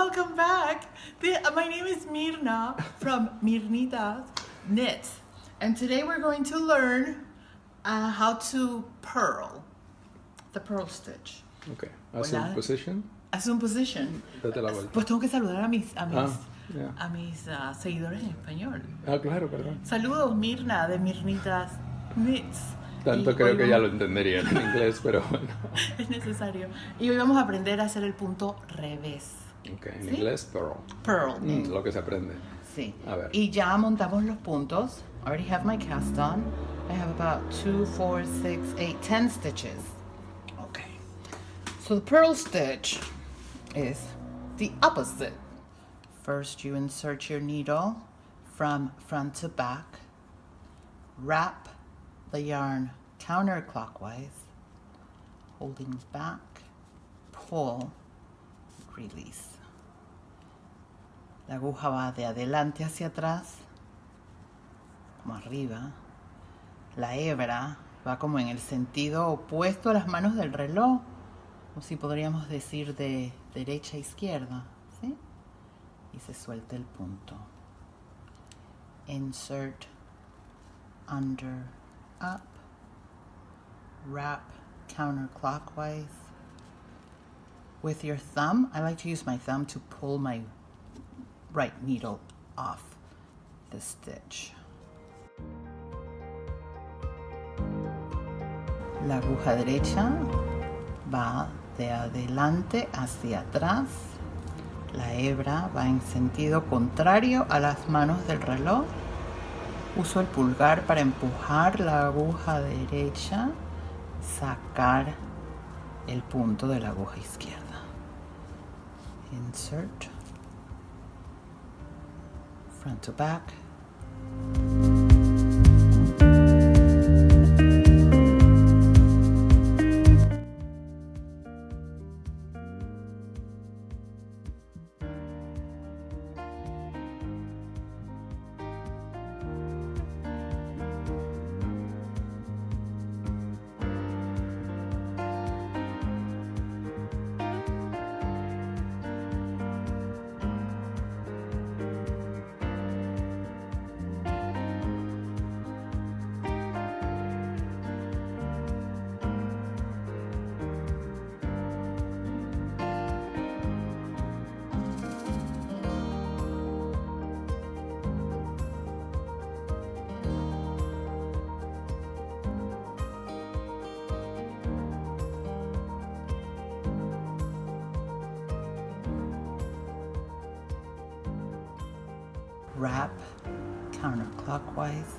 welcome back. My name is Mirna from Mirnitas Knits, and today we're going to learn how to purl, the purl stitch. Okay, assume position. Assume position. Date la vuelta. Pues tengo que saludar a mis Yeah. seguidores en español. Ah, claro, perdón. Saludos, Mirna de Mirnitas Knits. Tanto creo que ya lo entenderían en inglés, pero bueno. Es necesario. Y hoy vamos a aprender a hacer el punto revés. Ok, en ¿Sí? inglés, purl. Purl. Lo que se aprende. Sí. A ver. Y ya montamos los puntos. I already have my cast on. I have about 2, 4, 6, 8, 10 stitches. Okay. So the purl stitch is the opposite. First you insert your needle from front to back. Wrap the yarn counterclockwise, holding back, pull, release. La aguja va de adelante hacia atrás, como arriba. La hebra va como en el sentido opuesto a las manos del reloj, o si podríamos decir de derecha a izquierda, ¿sí? Y se suelta el punto. Insert, under, up, wrap counterclockwise. With your thumb, I like to use my thumb to pull my right needle off the stitch. La aguja derecha va de adelante hacia atrás. La hebra va en sentido contrario a las manos del reloj. Uso el pulgar para empujar la aguja derecha, sacar el punto de la aguja izquierda. Insert, front to back. Wrap counterclockwise,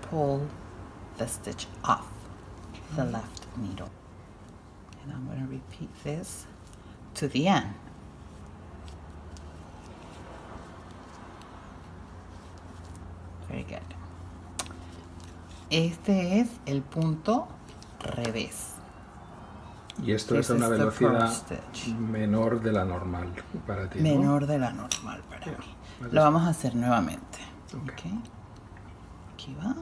pull the stitch off the left needle. And I'm going to repeat this to the end. Very good. Este es el punto revés. Y esto es a una velocidad menor de la normal para ti, ¿no? Menor de la normal para mí. Lo vamos a hacer nuevamente. Okay. Aquí va.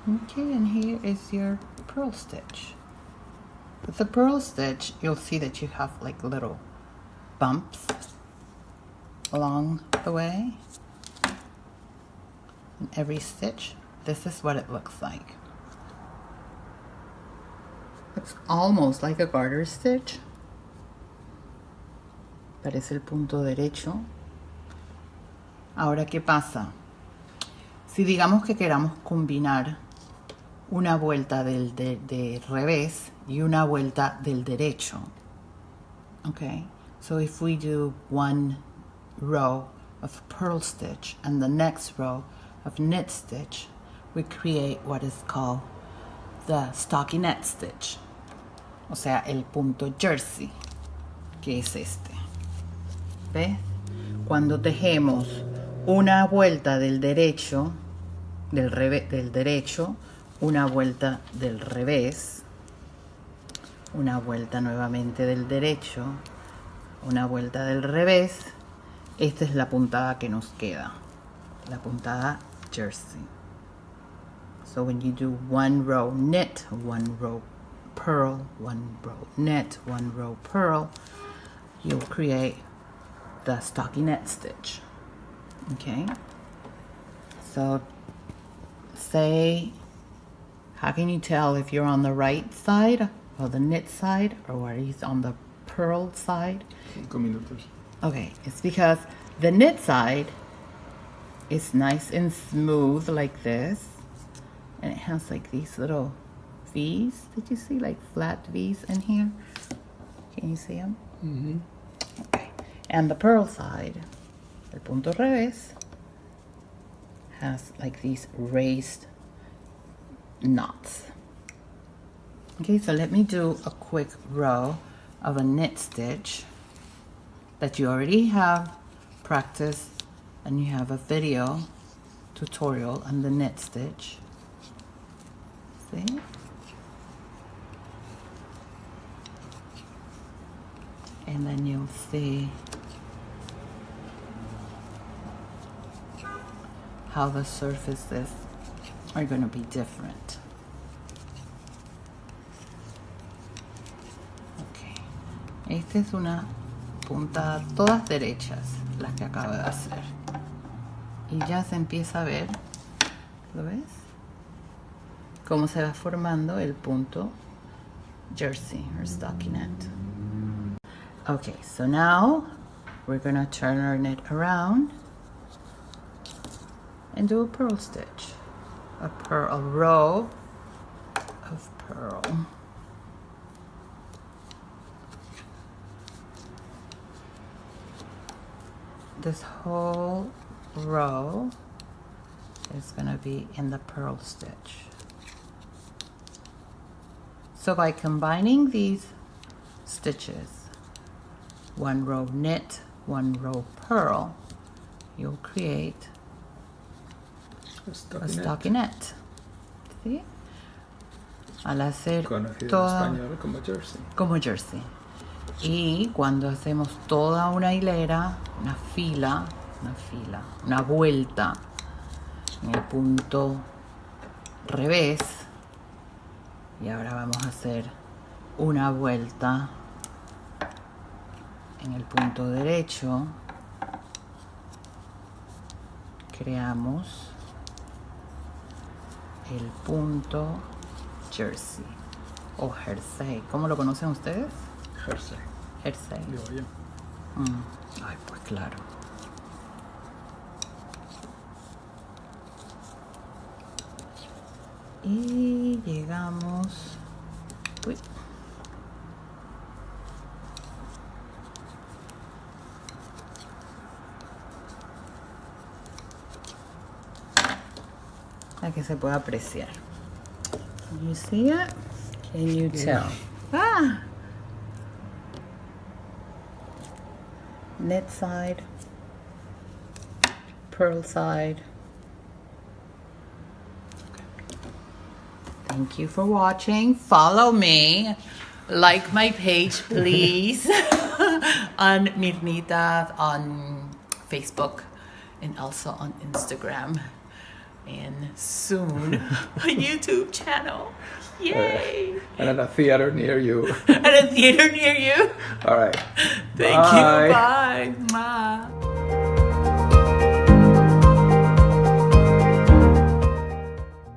Okay, and here is your purl stitch. With the purl stitch, you'll see that you have like little bumps along the way. In every stitch, this is what it looks like. It's almost like a garter stitch. Parece el punto derecho. Ahora, ¿qué pasa? Si digamos que queramos combinar una vuelta de revés y una vuelta del derecho. Okay, so if we do one row of purl stitch and the next row of knit stitch, we create what is called the stockinette stitch. O sea, el punto jersey, que es este. ¿Ves? Cuando tejemos una vuelta del derecho, del derecho, una vuelta del revés, una vuelta nuevamente del derecho, una vuelta del revés, esta es la puntada que nos queda, la puntada jersey. So when you do one row knit, one row purl, one row knit, one row purl, you'll create the stockinette stitch. Okay, so say, how can you tell if you're on the right side or the knit side, or are you on the purl side? 5 minutos. Okay, it's because the knit side is nice and smooth like this, and it has like these little V's. Did you see like flat V's in here? Can you see them? Mm-hmm. Okay, and the purl side, el punto revés, has like these raised knots. Okay, so let me do a quick row of a knit stitch that you already have practiced, and you have a video tutorial on the knit stitch. See? And then you'll see how the surfaces are going to be different. Okay. Esta es una puntada todas derechas, las que acabo de hacer. Y ya se empieza a ver, ¿lo ves? Cómo se va formando el punto jersey or stockinette. Okay, so now we're going to turn our knit around and do a purl stitch, a row of purl. This whole row is going to be in the purl stitch. So by combining these stitches, one row knit, one row purl, you'll create a stockinette. ¿Sí? Al hacer conocido en español como jersey. Como jersey. Y cuando hacemos toda una hilera, una vuelta en el punto revés, y ahora vamos a hacer una vuelta en el punto derecho, creamos el punto jersey o jersey. ¿Cómo lo conocen ustedes? Jersey. Jersey. Digo yo. Ay, pues claro. Y llegamos. Uy. A que se pueda apreciar. Can you see it? Can you tell? Ah! Knit side, purl side. Thank you for watching. Follow me. Like my page, please. On Mirnita on Facebook and also on Instagram. And soon a YouTube channel. Yay! And at a theater near you. At a theater near you. All right. Thank you. Bye. Bye.